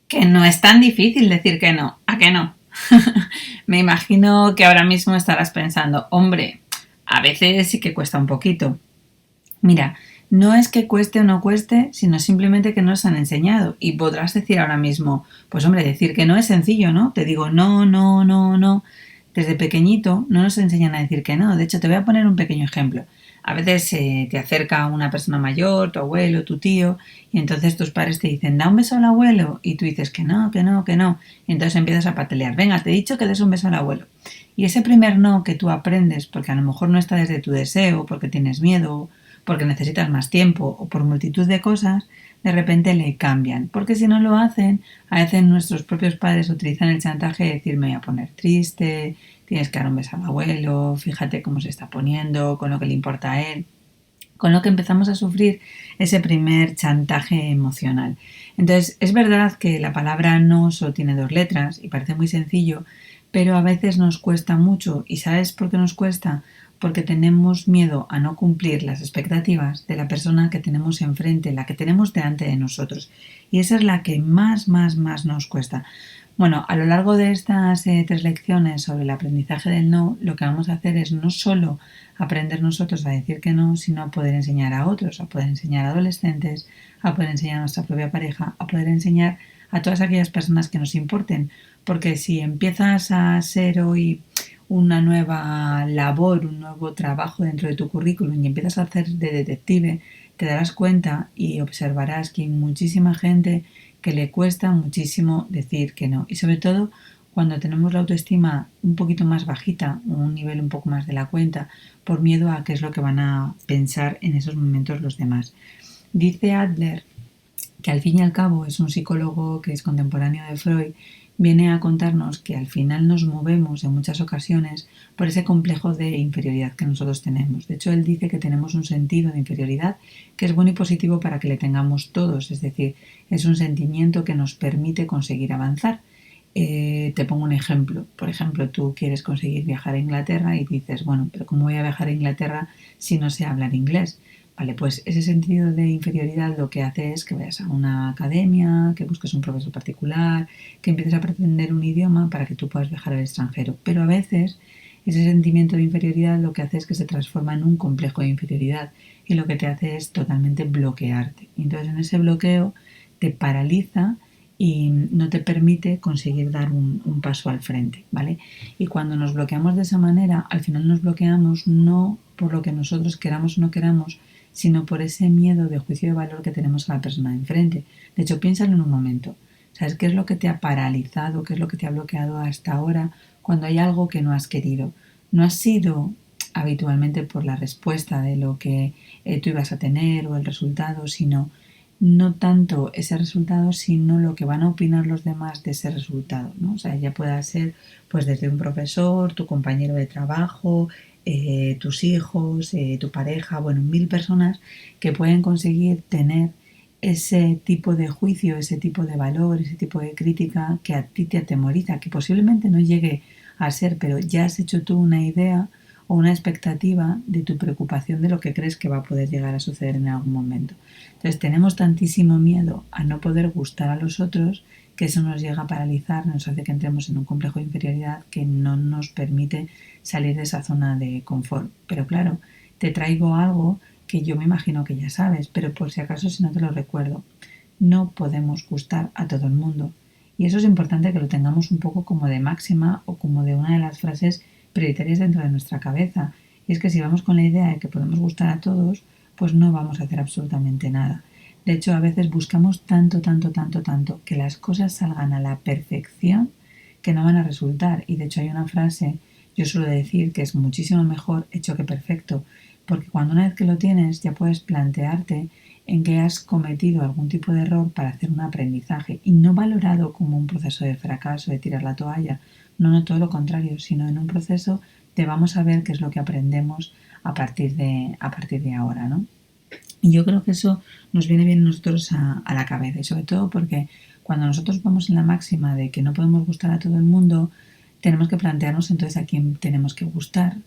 Que no es tan difícil decir que no, ¿a que no? Me imagino que ahora mismo estarás pensando, hombre, a veces sí que cuesta un poquito. Mira, no es que cueste o no cueste, sino simplemente que no nos han enseñado. Y podrás decir ahora mismo, pues hombre, decir que no es sencillo, ¿no? Te digo no, no, no, no. Desde pequeñito no nos enseñan a decir que no. De hecho, te voy a poner un pequeño ejemplo. A veces te acerca una persona mayor, tu abuelo, tu tío, y entonces tus padres te dicen, da un beso al abuelo, y tú dices que no, que no, que no. Y entonces empiezas a patalear, venga, te he dicho que des un beso al abuelo. Y ese primer no que tú aprendes, porque a lo mejor no está desde tu deseo, porque tienes miedo, porque necesitas más tiempo o por multitud de cosas, de repente le cambian. Porque si no lo hacen, a veces nuestros propios padres utilizan el chantaje de decir me voy a poner triste, tienes que dar un beso al abuelo, fíjate cómo se está poniendo, con lo que le importa a él. Con lo que empezamos a sufrir ese primer chantaje emocional. Entonces, es verdad que la palabra no solo tiene dos letras y parece muy sencillo, pero a veces nos cuesta mucho. ¿Y sabes por qué nos cuesta? Porque tenemos miedo a no cumplir las expectativas de la persona que tenemos enfrente, la que tenemos delante de nosotros. Y esa es la que más nos cuesta. Bueno, a lo largo de estas 3 lecciones sobre el aprendizaje del no, lo que vamos a hacer es no solo aprender nosotros a decir que no, sino a poder enseñar a otros, a poder enseñar a adolescentes, a poder enseñar a nuestra propia pareja, a poder enseñar a todas aquellas personas que nos importen. Porque si empiezas a ser hoy una nueva labor, un nuevo trabajo dentro de tu currículum y empiezas a hacer de detective, te darás cuenta y observarás que hay muchísima gente que le cuesta muchísimo decir que no. Y sobre todo cuando tenemos la autoestima un poquito más bajita, un nivel un poco más de la cuenta, por miedo a qué es lo que van a pensar en esos momentos los demás. Dice Adler que al fin y al cabo es un psicólogo que es contemporáneo de Freud, viene a contarnos que al final nos movemos en muchas ocasiones por ese complejo de inferioridad que nosotros tenemos. De hecho, él dice que tenemos un sentido de inferioridad que es bueno y positivo para que le tengamos todos, es decir, es un sentimiento que nos permite conseguir avanzar. Te pongo un ejemplo. Por ejemplo, tú quieres conseguir viajar a Inglaterra y dices, bueno, pero ¿cómo voy a viajar a Inglaterra si no sé hablar inglés? Vale, pues ese sentido de inferioridad lo que hace es que vayas a una academia, que busques un profesor particular, que empieces a aprender un idioma para que tú puedas viajar al extranjero. Pero a veces ese sentimiento de inferioridad lo que hace es que se transforma en un complejo de inferioridad y lo que te hace es totalmente bloquearte. Y entonces en ese bloqueo te paraliza y no te permite conseguir dar un paso al frente, ¿vale? Y cuando nos bloqueamos de esa manera, al final nos bloqueamos no por lo que nosotros queramos o no queramos, sino por ese miedo de juicio de valor que tenemos a la persona de enfrente. De hecho, piénsalo en un momento. ¿Sabes qué es lo que te ha paralizado? ¿Qué es lo que te ha bloqueado hasta ahora cuando hay algo que no has querido? No ha sido habitualmente por la respuesta de lo que tú ibas a tener o el resultado, sino no tanto ese resultado, sino lo que van a opinar los demás de ese resultado, ¿no? O sea, ya pueda ser pues desde un profesor, tu compañero de trabajo, tus hijos, tu pareja, bueno, 1000 personas que pueden conseguir tener ese tipo de juicio, ese tipo de valor, ese tipo de crítica que a ti te atemoriza, que posiblemente no llegue a ser, pero ya has hecho tú una idea o una expectativa de tu preocupación de lo que crees que va a poder llegar a suceder en algún momento. Entonces tenemos tantísimo miedo a no poder gustar a los otros que eso nos llega a paralizar, nos hace que entremos en un complejo de inferioridad que no nos permite salir de esa zona de confort. Pero claro, te traigo algo que yo me imagino que ya sabes, pero por si acaso si no te lo recuerdo, no podemos gustar a todo el mundo. Y eso es importante que lo tengamos un poco como de máxima o como de una de las frases prioritarias dentro de nuestra cabeza. Y es que si vamos con la idea de que podemos gustar a todos, pues no vamos a hacer absolutamente nada. De hecho, a veces buscamos tanto que las cosas salgan a la perfección que no van a resultar. Y de hecho hay una frase, yo suelo decir que es muchísimo mejor hecho que perfecto, porque cuando una vez que lo tienes ya puedes plantearte en que has cometido algún tipo de error para hacer un aprendizaje y no valorado como un proceso de fracaso, de tirar la toalla, no todo lo contrario, sino en un proceso de vamos a ver qué es lo que aprendemos a partir de ahora, ¿no? Y yo creo que eso nos viene bien a nosotros a la cabeza y sobre todo porque cuando nosotros vamos en la máxima de que no podemos gustar a todo el mundo, tenemos que plantearnos entonces a quién tenemos que gustar.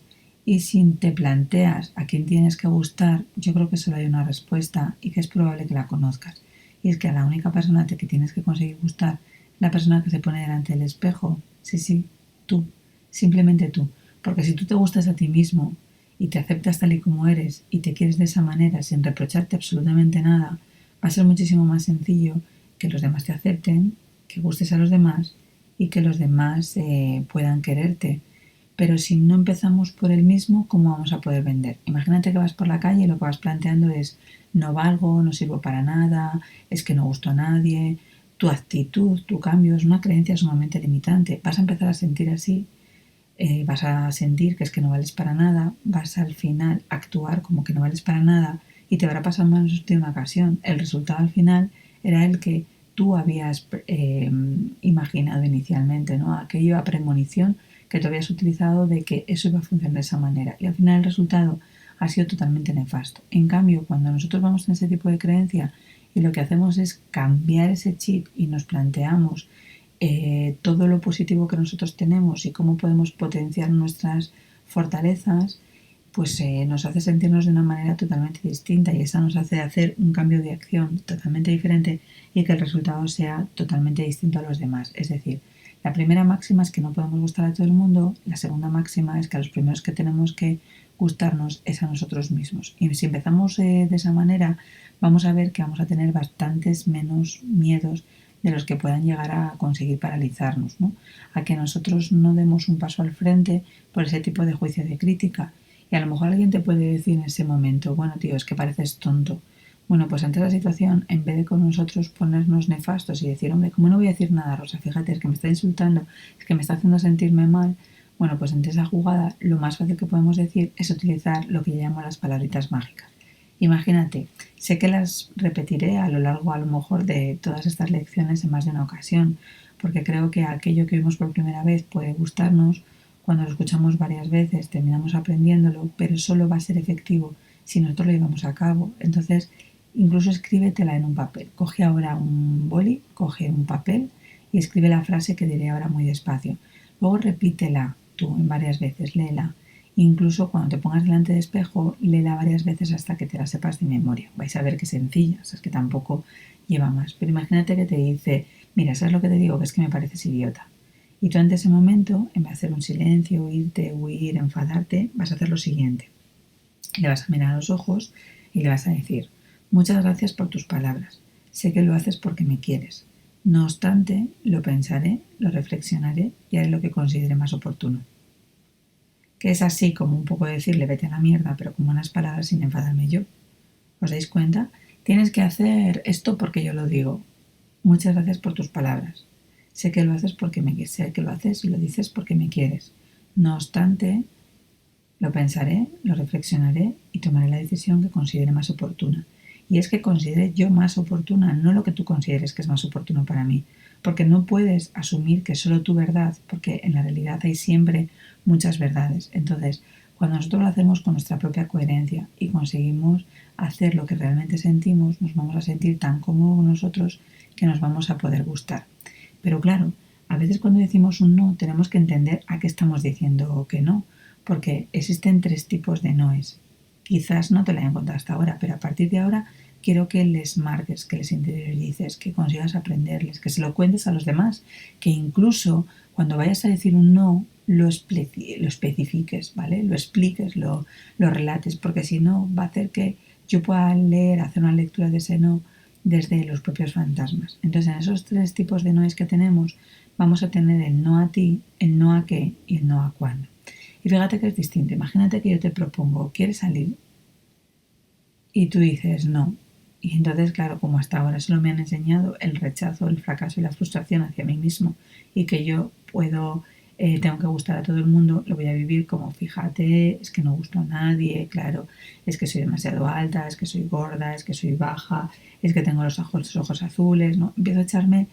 Y si te planteas a quién tienes que gustar, yo creo que solo hay una respuesta y que es probable que la conozcas. Y es que a la única persona que tienes que conseguir gustar es la persona que se pone delante del espejo. Sí, tú, simplemente tú. Porque si tú te gustas a ti mismo y te aceptas tal y como eres y te quieres de esa manera sin reprocharte absolutamente nada, va a ser muchísimo más sencillo que los demás te acepten, que gustes a los demás y que los demás puedan quererte. Pero si no empezamos por el mismo, ¿cómo vamos a poder vender? Imagínate que vas por la calle y lo que vas planteando es no valgo, no sirvo para nada, es que no gusto a nadie. Tu actitud, tu cambio es una creencia sumamente limitante. Vas a empezar a sentir así, vas a sentir que es que no vales para nada, vas al final a actuar como que no vales para nada y te habrá pasado más de una ocasión. El resultado al final era el que tú habías imaginado inicialmente, ¿no? Aquella premonición que tú habías utilizado de que eso iba a funcionar de esa manera. Y al final el resultado ha sido totalmente nefasto. En cambio, cuando nosotros vamos en ese tipo de creencia y lo que hacemos es cambiar ese chip y nos planteamos todo lo positivo que nosotros tenemos y cómo podemos potenciar nuestras fortalezas, pues nos hace sentirnos de una manera totalmente distinta y esa nos hace hacer un cambio de acción totalmente diferente y que el resultado sea totalmente distinto a los demás. Es decir, la primera máxima es que no podemos gustar a todo el mundo, la segunda máxima es que a los primeros que tenemos que gustarnos es a nosotros mismos. Y si empezamos de esa manera, vamos a ver que vamos a tener bastantes menos miedos de los que puedan llegar a conseguir paralizarnos, ¿no? A que nosotros no demos un paso al frente por ese tipo de juicio de crítica. Y a lo mejor alguien te puede decir en ese momento, bueno tío, es que pareces tonto. Bueno, pues ante la situación, en vez de con nosotros ponernos nefastos y decir, hombre, ¿cómo no voy a decir nada, Rosa? Fíjate, es que me está insultando, es que me está haciendo sentirme mal. Bueno, pues ante esa jugada, lo más fácil que podemos decir es utilizar lo que yo llamo las palabritas mágicas. Imagínate, sé que las repetiré a lo largo a lo mejor de todas estas lecciones en más de una ocasión, porque creo que aquello que vimos por primera vez puede gustarnos, cuando lo escuchamos varias veces terminamos aprendiéndolo, pero solo va a ser efectivo si nosotros lo llevamos a cabo. Entonces, incluso escríbetela en un papel. Coge ahora un boli, coge un papel y escribe la frase que diré ahora muy despacio. Luego repítela tú en varias veces, léela. Incluso cuando te pongas delante de espejo, léela varias veces hasta que te la sepas de memoria. Vais a ver que es sencilla, o sea, es que tampoco lleva más. Pero imagínate que te dice, mira, ¿sabes lo que te digo? Que es que me pareces idiota. Y tú ante ese momento, en vez de hacer un silencio, irte, huir, enfadarte, vas a hacer lo siguiente. Le vas a mirar a los ojos y le vas a decir, muchas gracias por tus palabras. Sé que lo haces porque me quieres. No obstante, lo pensaré, lo reflexionaré y haré lo que considere más oportuno. Que es así como un poco decirle vete a la mierda, pero con buenas palabras sin enfadarme yo. ¿Os dais cuenta? Tienes que hacer esto porque yo lo digo. Muchas gracias por tus palabras. Sé que lo haces porque me quieres, sé que lo haces y lo dices porque me quieres. No obstante, lo pensaré, lo reflexionaré y tomaré la decisión que considere más oportuna. Y es que considere yo más oportuna, no lo que tú consideres que es más oportuno para mí. Porque no puedes asumir que es solo tu verdad, porque en la realidad hay siempre muchas verdades. Entonces, cuando nosotros lo hacemos con nuestra propia coherencia y conseguimos hacer lo que realmente sentimos, nos vamos a sentir tan cómodos nosotros que nos vamos a poder gustar. Pero claro, a veces cuando decimos un no tenemos que entender a qué estamos diciendo que no, porque existen 3 tipos de noes. Quizás no te la hayan contado hasta ahora, pero a partir de ahora quiero que les marques, que les interiorices, que consigas aprenderles, que se lo cuentes a los demás, que incluso cuando vayas a decir un no, lo especifiques, ¿vale? Lo expliques, lo relates, porque si no va a hacer que yo pueda leer, hacer una lectura de ese no desde los propios fantasmas. Entonces, en esos 3 tipos de noes que tenemos, vamos a tener el no a ti, el no a qué y el no a cuándo. Y fíjate que es distinto. Imagínate que yo te propongo, ¿quieres salir? Y tú dices no. Y entonces, claro, como hasta ahora solo me han enseñado el rechazo, el fracaso y la frustración hacia mí mismo y que yo tengo que gustar a todo el mundo, lo voy a vivir como, fíjate, es que no gusto a nadie, claro, es que soy demasiado alta, es que soy gorda, es que soy baja, es que tengo los ojos azules, ¿no? Empiezo a echarme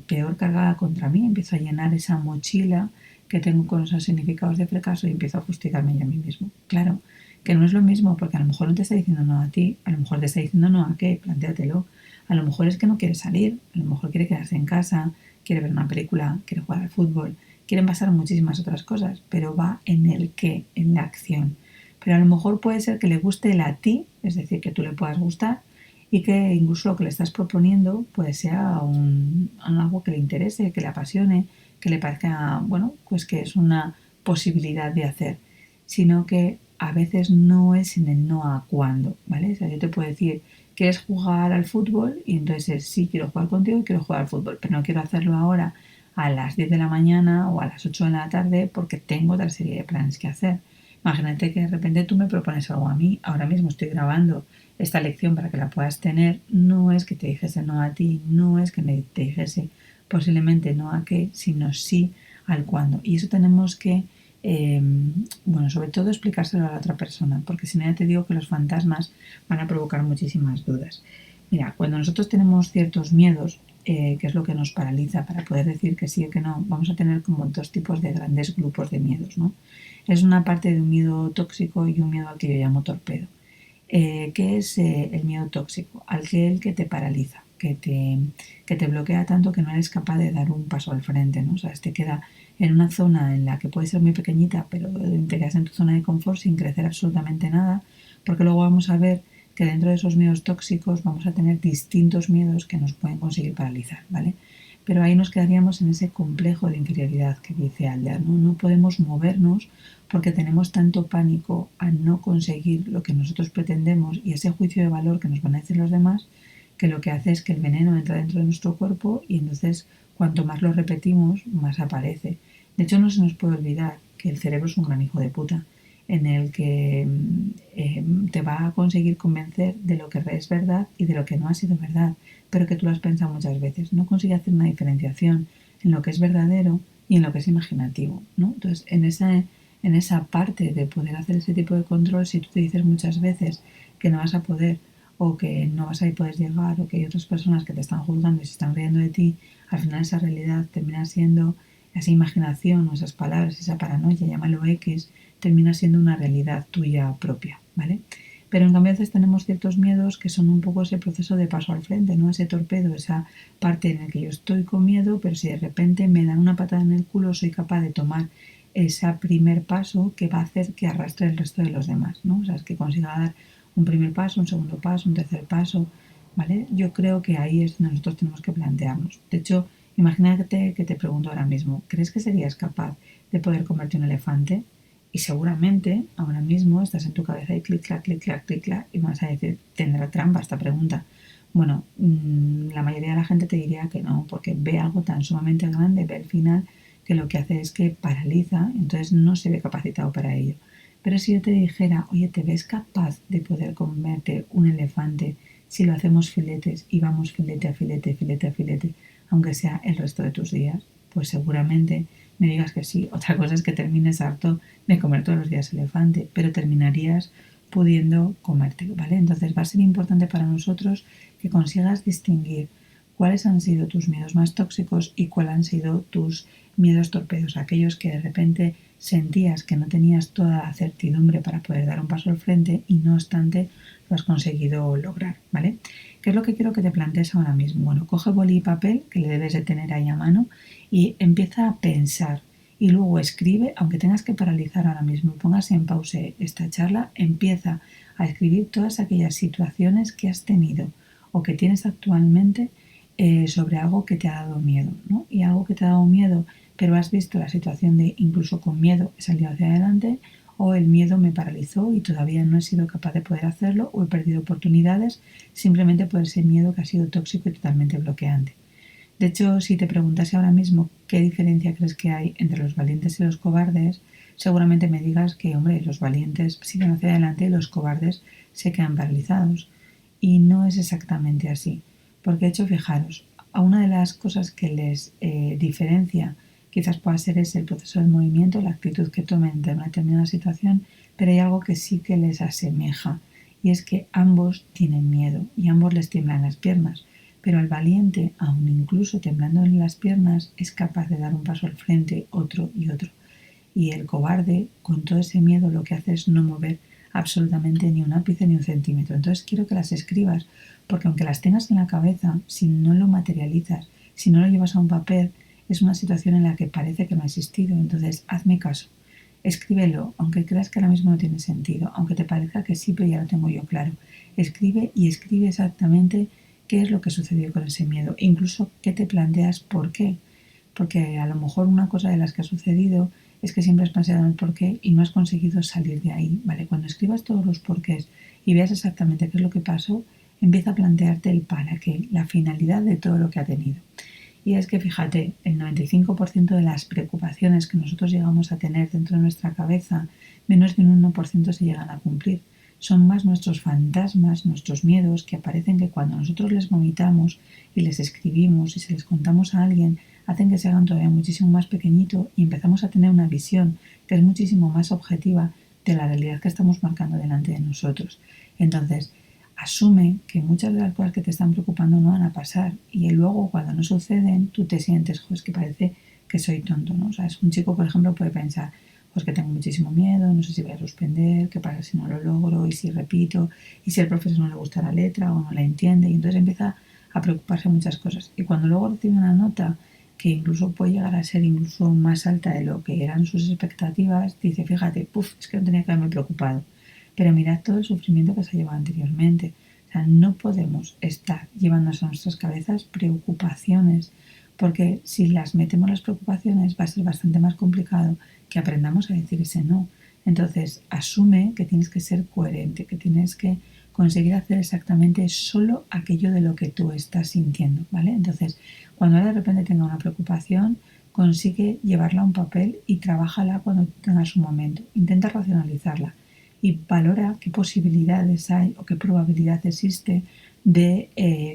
peor cargada contra mí, empiezo a llenar esa mochila que tengo con esos significados de fracaso y empiezo a fustigarme yo a mí mismo. Claro, que no es lo mismo, porque a lo mejor no te está diciendo no a ti, a lo mejor te está diciendo no a qué, plantéatelo. A lo mejor es que no quiere salir, a lo mejor quiere quedarse en casa, quiere ver una película, quiere jugar al fútbol, quieren pasar muchísimas otras cosas, pero va en el qué, en la acción. Pero a lo mejor puede ser que le guste el a ti, es decir, que tú le puedas gustar, y que incluso lo que le estás proponiendo pues sea algo que le interese, que le apasione, que le parezca, bueno, pues que es una posibilidad de hacer, sino que a veces no es en el no a cuándo, ¿vale? O sea, yo te puedo decir, ¿quieres jugar al fútbol? Y entonces es, sí, quiero jugar contigo y quiero jugar al fútbol, pero no quiero hacerlo ahora a las 10 de la mañana o a las 8 de la tarde porque tengo otra serie de planes que hacer. Imagínate que de repente tú me propones algo a mí, ahora mismo estoy grabando esta lección para que la puedas tener, no es que te dijese no a ti, no es que te dijese posiblemente no a qué, sino sí al cuándo. Y eso tenemos que, bueno, sobre todo explicárselo a la otra persona, porque si no ya te digo que los fantasmas van a provocar muchísimas dudas. Mira, cuando nosotros tenemos ciertos miedos, que es lo que nos paraliza para poder decir que sí o que no, vamos a tener como dos tipos de grandes grupos de miedos, ¿no? Es una parte de un miedo tóxico y un miedo al que yo llamo torpedo. ¿Qué es el miedo tóxico? Aquel que te paraliza, que te bloquea tanto que no eres capaz de dar un paso al frente, ¿no? O sea, te queda en una zona en la que puede ser muy pequeñita, pero te quedas en tu zona de confort sin crecer absolutamente nada, porque luego vamos a ver que dentro de esos miedos tóxicos vamos a tener distintos miedos que nos pueden conseguir paralizar, ¿vale? Pero ahí nos quedaríamos en ese complejo de inferioridad que dice Adler, ¿no? No podemos movernos porque tenemos tanto pánico a no conseguir lo que nosotros pretendemos y ese juicio de valor que nos van a decir los demás, que lo que hace es que el veneno entra dentro de nuestro cuerpo y entonces cuanto más lo repetimos, más aparece. De hecho, no se nos puede olvidar que el cerebro es un gran hijo de puta en el que te va a conseguir convencer de lo que es verdad y de lo que no ha sido verdad, pero que tú lo has pensado muchas veces. No consigue hacer una diferenciación en lo que es verdadero y en lo que es imaginativo, ¿no? Entonces, en esa parte de poder hacer ese tipo de control, si tú te dices muchas veces que no vas a poder o que no vas a poder llegar o que hay otras personas que te están juzgando y se están riendo de ti, al final esa realidad termina siendo esa imaginación o esas palabras, esa paranoia, llámalo X, termina siendo una realidad tuya propia, ¿vale? Pero en cambio a veces tenemos ciertos miedos que son un poco ese proceso de paso al frente, ¿no? Ese torpedo, esa parte en la que yo estoy con miedo, pero si de repente me dan una patada en el culo, soy capaz de tomar ese primer paso que va a hacer que arrastre el resto de los demás, ¿no? O sea, es que consiga dar un primer paso, un segundo paso, un tercer paso, ¿vale? Yo creo que ahí es donde nosotros tenemos que plantearnos. De hecho, imagínate que te pregunto ahora mismo, ¿crees que serías capaz de poder comerte un elefante? Y seguramente ahora mismo estás en tu cabeza y clic, clac, clic, clac, clic, clac, y vas a decir, ¿tendrá trampa esta pregunta? Bueno, la mayoría de la gente te diría que no, porque ve algo tan sumamente grande, ve el final, que lo que hace es que paraliza, entonces no se ve capacitado para ello. Pero si yo te dijera, oye, ¿te ves capaz de poder comerte un elefante si lo hacemos filetes y vamos filete a filete, filete a filete, aunque sea el resto de tus días? Pues seguramente me digas que sí. Otra cosa es que termines harto de comer todos los días elefante, pero terminarías pudiendo comértelo, ¿vale? Entonces va a ser importante para nosotros que consigas distinguir cuáles han sido tus miedos más tóxicos y cuáles han sido tus miedos torpedos, aquellos que de repente sentías que no tenías toda la certidumbre para poder dar un paso al frente y no obstante lo has conseguido lograr, ¿vale? ¿Qué es lo que quiero que te plantees ahora mismo? Bueno, coge boli y papel, que le debes de tener ahí a mano, y empieza a pensar y luego escribe, aunque tengas que paralizar ahora mismo, pongas en pause esta charla, empieza a escribir todas aquellas situaciones que has tenido o que tienes actualmente sobre algo que te ha dado miedo, ¿no? Y algo que te ha dado miedo, pero has visto la situación de incluso con miedo he salido hacia adelante, o el miedo me paralizó y todavía no he sido capaz de poder hacerlo, o he perdido oportunidades simplemente por ese miedo que ha sido tóxico y totalmente bloqueante. De hecho, si te preguntase ahora mismo qué diferencia crees que hay entre los valientes y los cobardes, seguramente me digas que, hombre, los valientes siguen hacia adelante y los cobardes se quedan paralizados. Y no es exactamente así. Porque, de hecho, fijaros, a una de las cosas que les diferencia quizás pueda ser ese el proceso del movimiento, la actitud que tomen de una determinada situación, pero hay algo que sí que les asemeja, y es que ambos tienen miedo y ambos les tiemblan las piernas. Pero el valiente, aun incluso temblando en las piernas, es capaz de dar un paso al frente, otro y otro. Y el cobarde, con todo ese miedo, lo que hace es no mover absolutamente ni un ápice ni un centímetro. Entonces quiero que las escribas, porque aunque las tengas en la cabeza, si no lo materializas, si no lo llevas a un papel, es una situación en la que parece que no ha existido. Entonces hazme caso. Escríbelo, aunque creas que ahora mismo no tiene sentido, aunque te parezca que sí, pero ya lo tengo yo claro. escribe y escribe exactamente qué es lo que sucedió con ese miedo, incluso qué te planteas por qué, porque a lo mejor una cosa de las que ha sucedido es que siempre has pensado en el porqué y no has conseguido salir de ahí, ¿vale? Cuando escribas todos los porqués y veas exactamente qué es lo que pasó, empieza a plantearte el para qué, la finalidad de todo lo que ha tenido. Y es que fíjate, el 95% de las preocupaciones que nosotros llegamos a tener dentro de nuestra cabeza, menos de un 1% se llegan a cumplir. Son más nuestros fantasmas, nuestros miedos, que aparecen que cuando nosotros les vomitamos y les escribimos y se les contamos a alguien, hacen que se hagan todavía muchísimo más pequeñito y empezamos a tener una visión que es muchísimo más objetiva de la realidad que estamos marcando delante de nosotros. Entonces, asume que muchas de las cosas que te están preocupando no van a pasar y luego cuando no suceden tú te sientes, es que parece que soy tonto, ¿no? O sea, un chico, por ejemplo, puede pensar, pues que tengo muchísimo miedo, no sé si voy a suspender, qué pasa si no lo logro, y si repito, y si al profesor no le gusta la letra o no la entiende, y entonces empieza a preocuparse muchas cosas. Y cuando luego recibe una nota que incluso puede llegar a ser incluso más alta de lo que eran sus expectativas, dice, fíjate, es que no tenía que haberme preocupado. Pero mirad todo el sufrimiento que se ha llevado anteriormente. O sea, no podemos estar llevándonos a nuestras cabezas preocupaciones, porque si las metemos las preocupaciones va a ser bastante más complicado que aprendamos a decir ese no. Entonces, asume que tienes que ser coherente, que tienes que conseguir hacer exactamente solo aquello de lo que tú estás sintiendo, ¿vale? Entonces, cuando de repente tenga una preocupación, consigue llevarla a un papel y trabájala cuando tengas un momento. Intenta racionalizarla y valora qué posibilidades hay o qué probabilidad existe de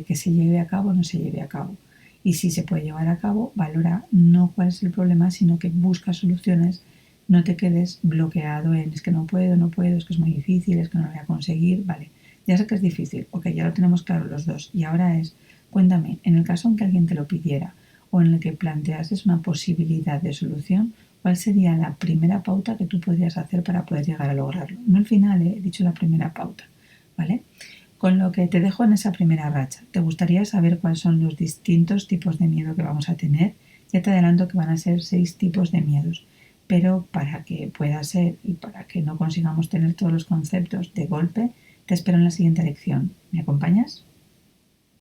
que se lleve a cabo o no se lleve a cabo. Y si se puede llevar a cabo, valora no cuál es el problema, sino que busca soluciones. No te quedes bloqueado en es que no puedo, no puedo, es que es muy difícil, es que no lo voy a conseguir. Vale, ya sé que es difícil, ok, ya lo tenemos claro los dos. Y ahora es, cuéntame, en el caso en que alguien te lo pidiera o en el que planteases una posibilidad de solución, ¿cuál sería la primera pauta que tú podrías hacer para poder llegar a lograrlo? No al final, he dicho la primera pauta, ¿vale? Con lo que te dejo en esa primera racha. ¿Te gustaría saber cuáles son los distintos tipos de miedo que vamos a tener? Ya te adelanto que van a ser 6 tipos de miedos, pero para que pueda ser y para que no consigamos tener todos los conceptos de golpe, te espero en la siguiente lección. ¿Me acompañas?